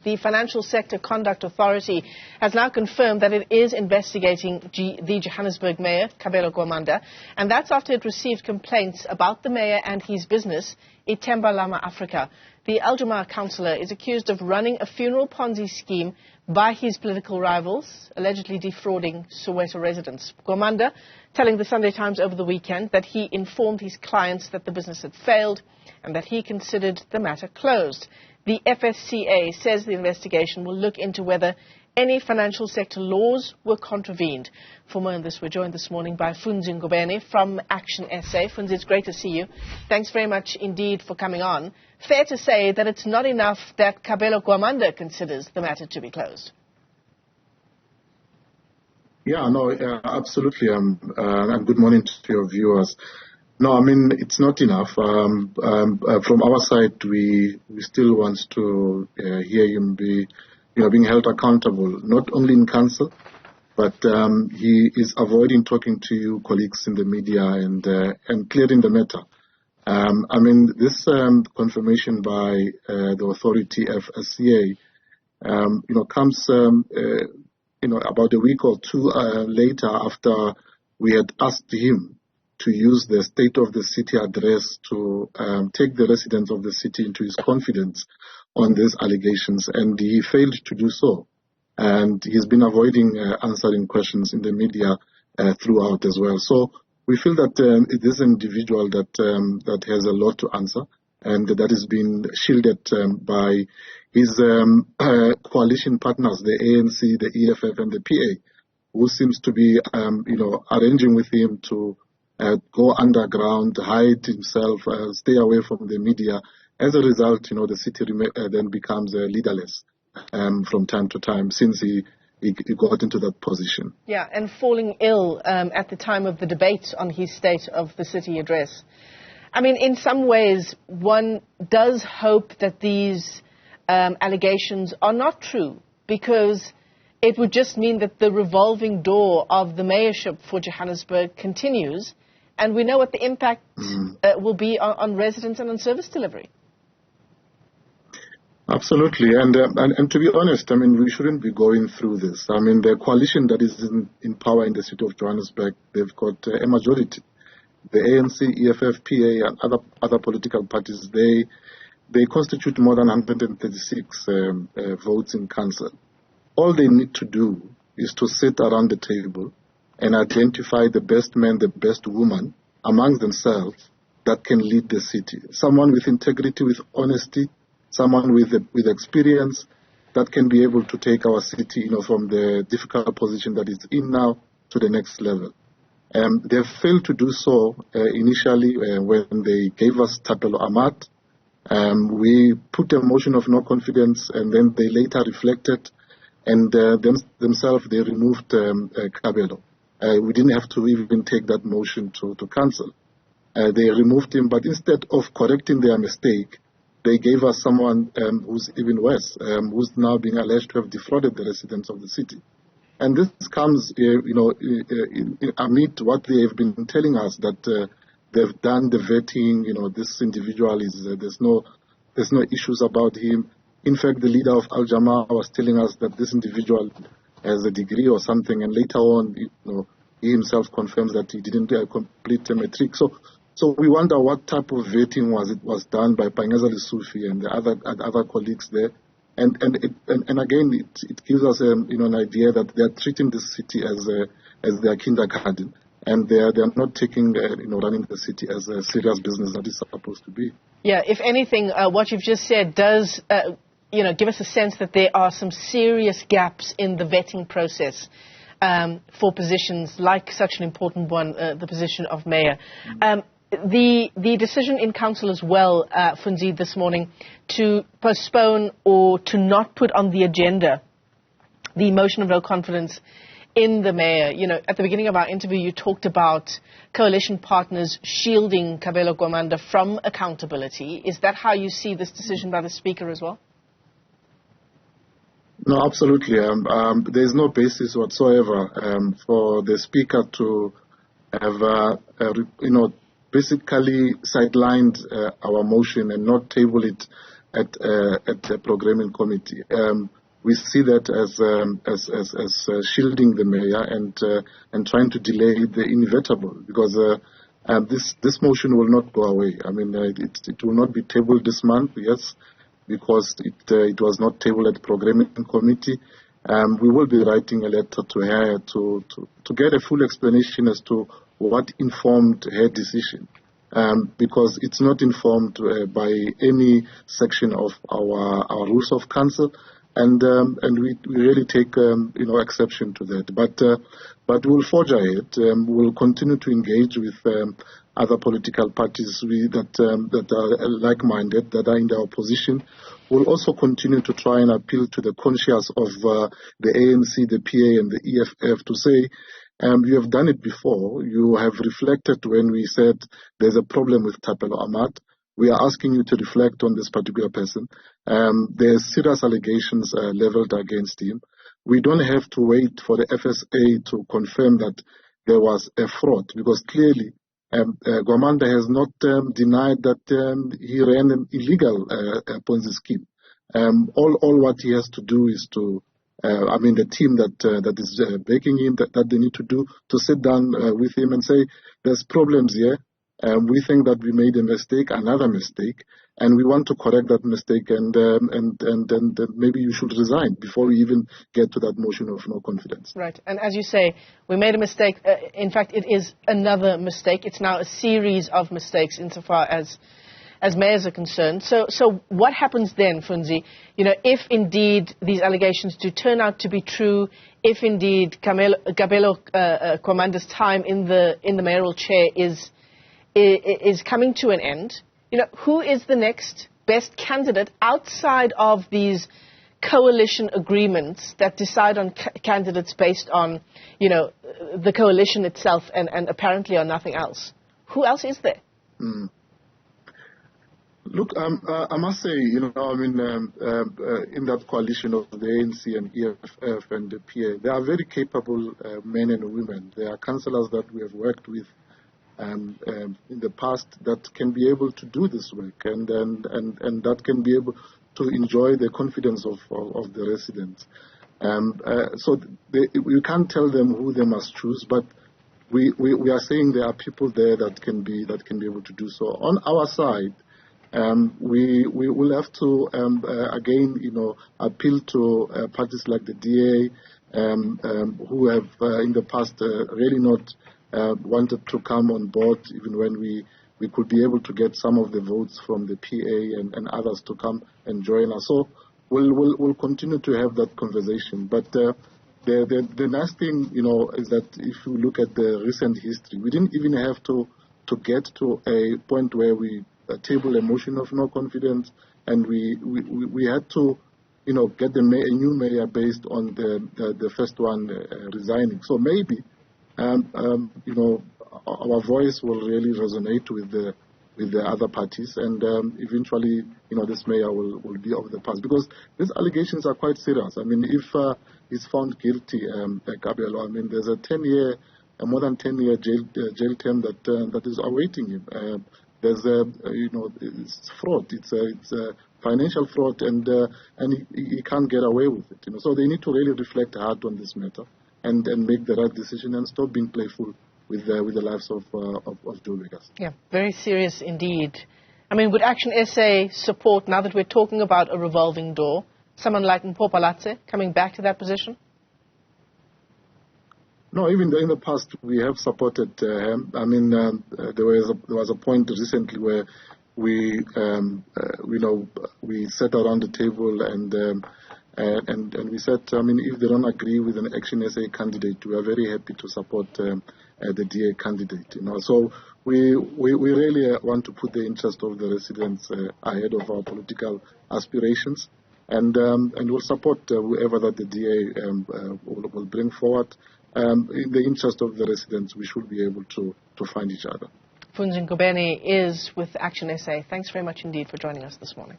The Financial Sector Conduct Authority has now confirmed that it is investigating the Johannesburg Mayor, Kabelo Gwamanda, and that's after it received complaints about the mayor and his business, iThemba Lama Afrika. The Jama-ah councillor is accused of running a funeral Ponzi scheme by his political rivals, allegedly defrauding Soweto residents. Gwamanda telling the Sunday Times over the weekend that he informed his clients that the business had failed and that he considered the matter closed. The FSCA says the investigation will look into whether any financial sector laws were contravened. For more on this, we're joined this morning by Funzi Ngobeni from ActionSA. Funzi, it's great to see you. Thanks very much indeed for coming on. Fair to say that it's not enough that Kabelo Gwamanda considers the matter to be closed. Yeah, no, absolutely. And good morning to your viewers. No, I mean, it's not enough. From our side, we still want to hear him being held accountable, not only in council, but he is avoiding talking to you colleagues in the media and clearing the matter. I mean, this confirmation by the authority FSCA, comes about a week or two later after we had asked him to use the State of the City address to take the residents of the city into his confidence on these allegations, and he failed to do so. And he's been avoiding answering questions in the media throughout as well. So we feel that it is an individual that has a lot to answer, and that is being shielded by his coalition partners, the ANC, the EFF, and the PA, who seems to be, arranging with him to go underground, hide himself, stay away from the media. As a result, the city then becomes leaderless from time to time since he got into that position. Yeah, and falling ill at the time of the debate on his State of the City address. I mean, in some ways, one does hope that these allegations are not true, because it would just mean that the revolving door of the mayorship for Johannesburg continues, and we know what the impact will be on residents and on service delivery. Absolutely, and to be honest, I mean, we shouldn't be going through this. I mean, the coalition that is in power in the city of Johannesburg, they've got a majority. The ANC, EFF, PA, and other political parties, they constitute more than 136 votes in council. All they need to do is to sit around the table and identify the best man, the best woman amongst themselves that can lead the city. Someone with integrity, with honesty, someone with experience that can be able to take our city, from the difficult position that it's in now to the next level. They failed to do so initially when they gave us Thapelo Amat. We put a motion of no confidence, and then they later reflected, and themselves they removed Kabelo. We didn't have to even take that motion to council. They removed him, but instead of correcting their mistake, they gave us someone who's even worse, who's now being alleged to have defrauded the residents of the city. And this comes, amid what they have been telling us, that they've done the vetting. This individual is there's no issues about him. In fact, the leader of Jama-ah was telling us that this individual has a degree or something, and later on, he himself confirms that he didn't complete a matric. So we wonder what type of vetting was done by Pangazali Sufi and the other colleagues there, and again it gives us an idea that they are treating this city as their kindergarten, and they are not taking running the city as a serious business that is supposed to be. Yeah, if anything, what you've just said does give us a sense that there are some serious gaps in the vetting process for positions like such an important one, the position of mayor. The decision in council as well, Funzi, this morning, to postpone or to not put on the agenda the motion of no confidence in the mayor. At the beginning of our interview, you talked about coalition partners shielding Kabelo Gwamanda from accountability. Is that how you see this decision by the Speaker as well? No, absolutely. There is no basis whatsoever for the Speaker to have, basically sidelined our motion and not table it at the programming committee. We see that as shielding the mayor and trying to delay the inevitable, because this motion will not go away. I mean, it will not be tabled this month, yes, because it was not tabled at the programming committee. We will be writing a letter to her to get a full explanation as to what informed her decision, because it's not informed by any section of our rules of council, and we really take exception to that. But we'll forge ahead. We'll continue to engage with other political parties that are like-minded, that are in the opposition. We'll also continue to try and appeal to the conscience of the ANC, the PA, and the EFF to say, you have done it before. You have reflected when we said there's a problem with Thapelo Amad. We are asking you to reflect on this particular person. There's serious allegations leveled against him. We don't have to wait for the FSCA to confirm that there was a fraud, because clearly Gwamanda has not denied that he ran an illegal Ponzi scheme. All what he has to do is to, the team that is backing him, that they need to do, to sit down with him and say, there's problems here. We think that we made a mistake, another mistake, and we want to correct that mistake, and maybe you should resign before we even get to that motion of no confidence. Right. And as you say, we made a mistake. In fact, it is another mistake. It's now a series of mistakes insofar as mayors are concerned. So what happens then, Funzi? If indeed these allegations do turn out to be true, if indeed Kabelo Gwamanda's time in the mayoral chair is coming to an end, who is the next best candidate outside of these coalition agreements that decide on candidates based on, the coalition itself and apparently on nothing else? Who else is there? Look, I must say, in that coalition of the ANC and EFF and the PA, they are very capable men and women. They are councillors that we have worked with in the past that can be able to do this work and that can be able to enjoy the confidence of the residents. So we can't tell them who they must choose, but we are saying there are people there that can be able to do so. On our side, we will have to again, appeal to parties like the DA, who have in the past really not wanted to come on board, even when we could be able to get some of the votes from the PA and others to come and join us. So we'll continue to have that conversation. But the nice thing, is that if you look at the recent history, we didn't even have to get to a point where we table a motion of no confidence, and we had to, get a new mayor based on the first one resigning. So maybe, our voice will really resonate with the other parties, and eventually, this mayor will be of the past, because these allegations are quite serious. I mean, if he's found guilty, Kabelo, there's a more than 10-year jail term that is awaiting him. There's it's fraud. It's a financial fraud, and he can't get away with it. So they need to really reflect hard on this matter and make the right decision and stop being playful with the lives of Joburgers. Yeah, very serious indeed. Would ActionSA support, now that we're talking about a revolving door, someone like Mpopalatse coming back to that position? No, even in the past we have supported him. There was a point recently where we sat around the table and we said, if they don't agree with an ActionSA candidate, we are very happy to support the DA candidate. So we really want to put the interest of the residents ahead of our political aspirations, and we'll support whoever that the DA will bring forward. In the interest of the residents, we should be able to find each other. Funzi Ngobeni is with ActionSA. Thanks very much indeed for joining us this morning.